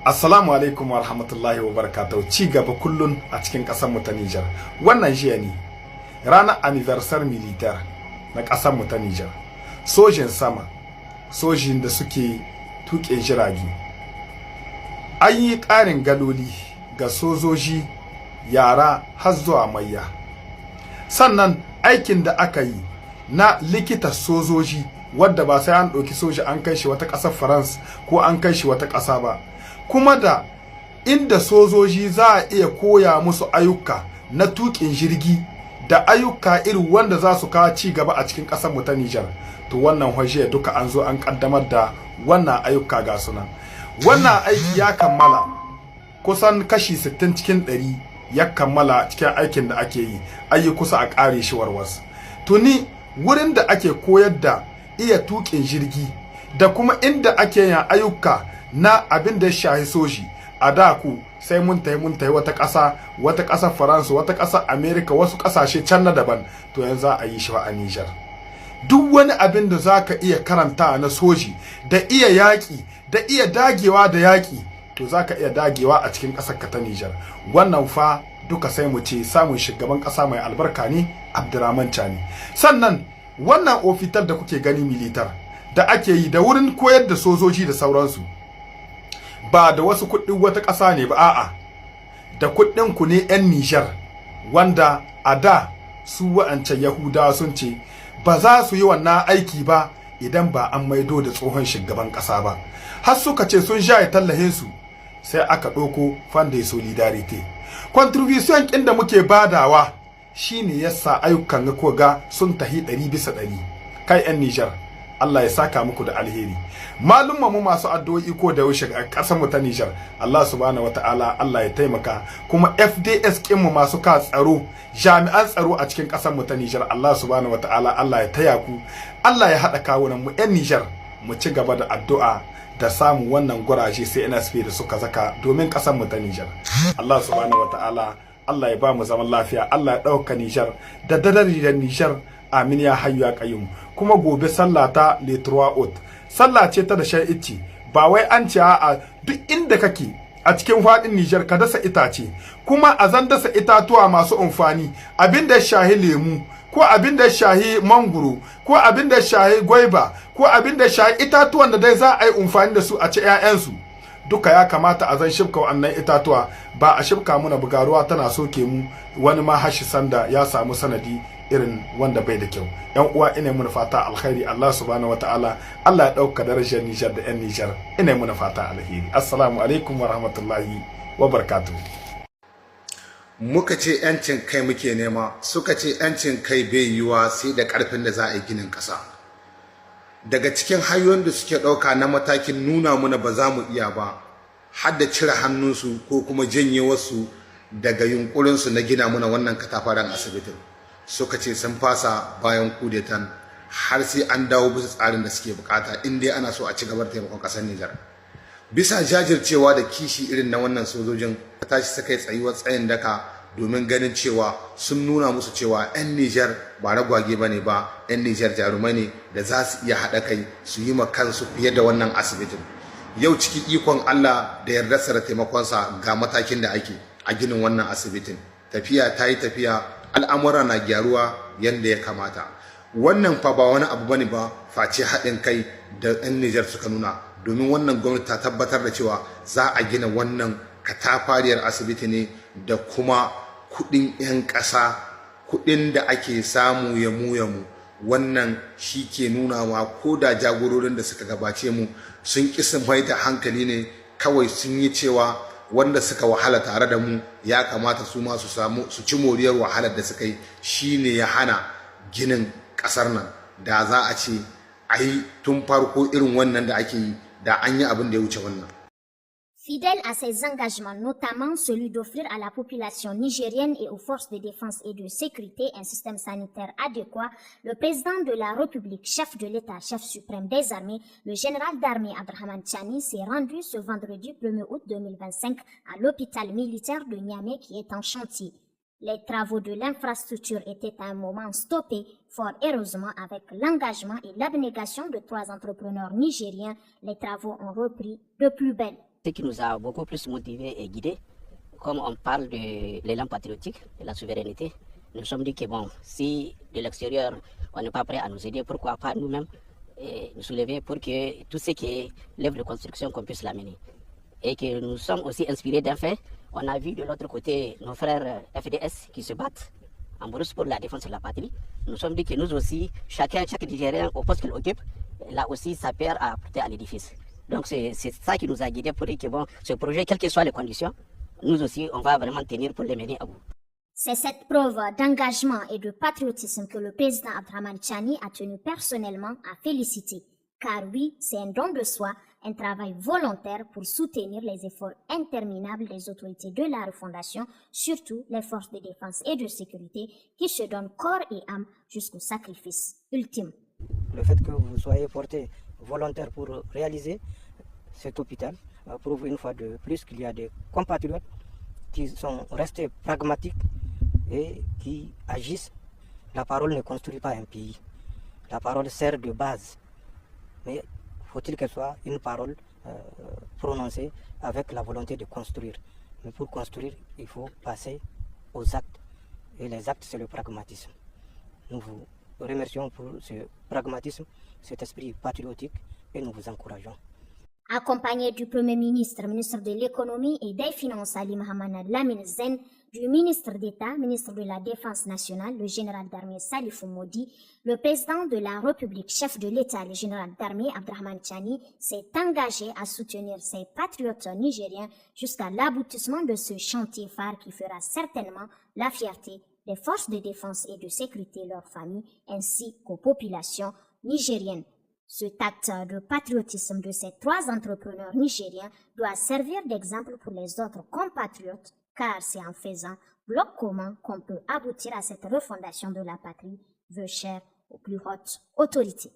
Assalamu alaikum wa rahmatullahi wa barakatuhu. Ci gaba kullun a cikin ƙasar mu ta Niger. Wannan jiya ne ranar anniversary militaire na ƙasar mu ta Niger. Sojin sama, sojin da suke tuƙe jirage. An yi ƙarin galoli ga sojoji yara har zuwa mayya. Sannan aikin da aka yi na likita sojoji wadda ba sai an ɗauki soja an kai shi wata ƙasar France ko an kai shi wata ƙasa ba. Kuma da inda sojoji za a iya koya musu ayyuka na tuƙin jirgi da ayyuka irin wanda za su kawo ci gaba a cikin ƙasar mu ta Niger. To wannan hoje duka an zo an kaddamar da wannan ayyuka ga sunan. Wannan aiki ya kammala kusan kashi 60 cikin 100 ya kammala cikin aikin da ake yi. Ayi kusa a ƙare shi warwas. Tuni wurin da ake koyar da iya tuƙin jirgi da kuma inda ake yin ayyuka na abin da ya shahi soji a da ku sai mun tayi wata ƙasar Faransa, wata ƙasar America, wasu ƙasashe can na daban. To yanzu za a yi shi a Niger. Duk wani abin da za ka iya karanta na soji da iya yaƙi da iya dagewa da yaƙi to za ka iya dagewa a cikin ƙasar ka ta Niger. Wannan fa duka sai mu ce samun shugaban ƙasa mai albarka ne Abdurrahman Chani. Sannan wannan ofital da kuke gani militar da ake yi da wurin koyar da sojoji da sauransu ba da wasu kuɗin wata ƙasa ne ba, a'a da kuɗin ku ne 'yan Niger wanda a da su wa'ancan Yahudawa sun ce ba za su yi wannan aiki ba idan ba an maido da tsohon shugaban ƙasa ba. Har suka ce sun jaye tallahin su sai aka ɗauko fanda solidarity. Contribution ƙin da muke badawa shine yasa ayyukan ga koga sun tahi 100%. Kai 'yan Niger, Allah ya saka muku da alheri. Malumma mu masu addu'o'i ko da yaushe a ƙasar mu ta Niger, Allah subhanahu wataala Allah ya taimaka. Kuma FDS kin mu masu ka tsaro, jami'an tsaro a cikin ƙasar mu ta Niger, Allah subhanahu wataala Allah ya taya ku. Allah ya haɗa kawunan mu 'yan Niger mu ci gaba da addu'a da samu wannan guraje sai NSP da suka zaka domin ƙasar mu ta Niger. Allah subhanahu wataala Allah ya ba mu zaman lafiya, Allah ya ɗauka Niger da dadari Niger. Amin ya hayyu ya qayyum. Kuma gobe sallah ta le 3 août sallah ce ta da shai'ici, ba wai an ce a duk inda kake a cikin fadin Niger ka dasa itace, kuma a zan dasa itatuwa masu amfani, abin da ya shahi lemu ko abin da ya shahi mangoro ko abin da ya shahi gwaiba ko abin da ya shahi itatuwan da dai za a yi amfani da su a ci 'ya'yansu. Duka ya kamata a zan shibka wannan itatuwa, ba a shibka muna bugaruwa tana soke mu wani ma hashi sanda ya samu sanadi irin wanda bai da kyau. Yan uwa, ina muna fata alkhairi. Allah subhanahu wataala Allah ya dauka darajar Niger da yan Niger. Ina muna fata alheri. Assalamu alaikum wa rahmatullahi wa barakatuh. Muka ce yancin kai muke nema, suka ce yancin kai bai yiwa sai da karfin da za a yi ginin kasa. Daga cikin hanyoyin da suke dauka na matakin nuna muna ba za mu iya ba, har da cire hannunsu ko kuma janye wasu daga yunkurinsu na gina muna wannan katafaren asibitin. Suka ce sun fasa bayan kudetan har sai an dawo bisa tsarin da suke bukata in dai ana so a ci gaba da taimakon kasar Niger. Bisa jajircewa da kishi irin na wannan sojojin tashi suka yi tsayuwar tsayin daka domin ganin cewa sun nuna musu cewa 'yan Niger ba ragwage bane ba, 'yan Niger jarumai ne da za su iya haɗa kai su yi ma kansu fiye da wannan asibitin. Yau cikin ikon Allah da yardarsa da taimakonsa ga matakin da ake a ginin wannan asibitin. Tafiya ta yi tafiya, al'amura na gyaruwa yadda ya kamata. Wannan fa ba wani abu bane ba face haɗin kai da 'yan Niger suka nuna, domin wannan gwamnati ta tabbatar da cewa za a gina wannan katafariyar asibiti ne da kuma kuɗin 'yan ƙasa, kuɗin da ake samu ya mu. Wannan shi ke nunawa ko da jagororin da suka gabace mu sun ƙi su mai da hankali ne, kawai sun yi cewa wanda suka wahala tare da mu ya kamata su ma su ci moriyar wahalar da suka yi. Shine ya hana ginin kasar nan. Da za a ce ai tun farko irin wannan da ake yi da an yi abin da ya wuce wannan. Fidèle à ses engagements, notamment celui d'offrir à la population nigérienne et aux forces de défense et de sécurité un système sanitaire adéquat, le président de la République, chef de l'État, chef suprême des armées, le général d'armée Abdurrahman Chani s'est rendu ce vendredi 1er août 2025 à l'hôpital militaire de Niamey qui est en chantier. Les travaux de l'infrastructure étaient à un moment stoppés, fort heureusement avec l'engagement et l'abnégation de 3 entrepreneurs nigériens. Les travaux ont repris de plus belle. Ce qui nous a beaucoup plus motivés et guidés, comme on parle de l'élan patriotique, de la souveraineté, nous nous sommes dit que bon, si de l'extérieur on n'est pas prêt à nous aider, pourquoi pas nous-mêmes nous soulever pour que tout ce qui est l'œuvre de construction, qu'on puisse l'amener. Et que nous sommes aussi inspirés d'un fait. On a vu de l'autre côté nos frères FDS qui se battent en brousse pour la défense de la patrie. Nous nous sommes dit que nous aussi, chaque Nigérien au poste qu'il occupe, là aussi sa pierre à apporter à l'édifice. Donc c'est ça qui nous a guidés pour dire que bon, ce projet, quelles que soient les conditions, nous aussi, on va vraiment tenir pour les mener à bout. C'est cette preuve d'engagement et de patriotisme que le président Abdrahmane Tchani a tenu personnellement à féliciter. Car oui, c'est un don de soi, un travail volontaire pour soutenir les efforts interminables des autorités de la refondation, surtout les forces de défense et de sécurité qui se donnent corps et âme jusqu'au sacrifice ultime. Le fait que vous soyez porté volontaire pour réaliser cet hôpital prouve une fois de plus qu'il y a des compatriotes qui sont restés pragmatiques et qui agissent. La parole ne construit pas un pays. La parole sert de base. Mais faut-il qu'elle soit une parole prononcée avec la volonté de construire. Mais pour construire, il faut passer aux actes. Et les actes, c'est le pragmatisme. Nous vous remercions pour ce pragmatisme, cet esprit patriotique, et nous vous encourageons. Accompagné du Premier ministre, ministre de l'Économie et des Finances Ali Mohamed Lamine Zen, du ministre d'État, ministre de la Défense nationale, le général d'armée Salifou Modi, le président de la République, chef de l'État, le général d'armée Abdrahmane Tchani, s'est engagé à soutenir ses patriotes nigériens jusqu'à l'aboutissement de ce chantier phare qui fera certainement la fierté des forces de défense et de sécurité, leurs familles, ainsi qu'aux populations nigériennes. Cet acte de patriotisme de ces trois entrepreneurs nigériens doit servir d'exemple pour les autres compatriotes, car c'est en faisant bloc commun qu'on peut aboutir à cette refondation de la patrie, veut cher aux plus hautes autorités.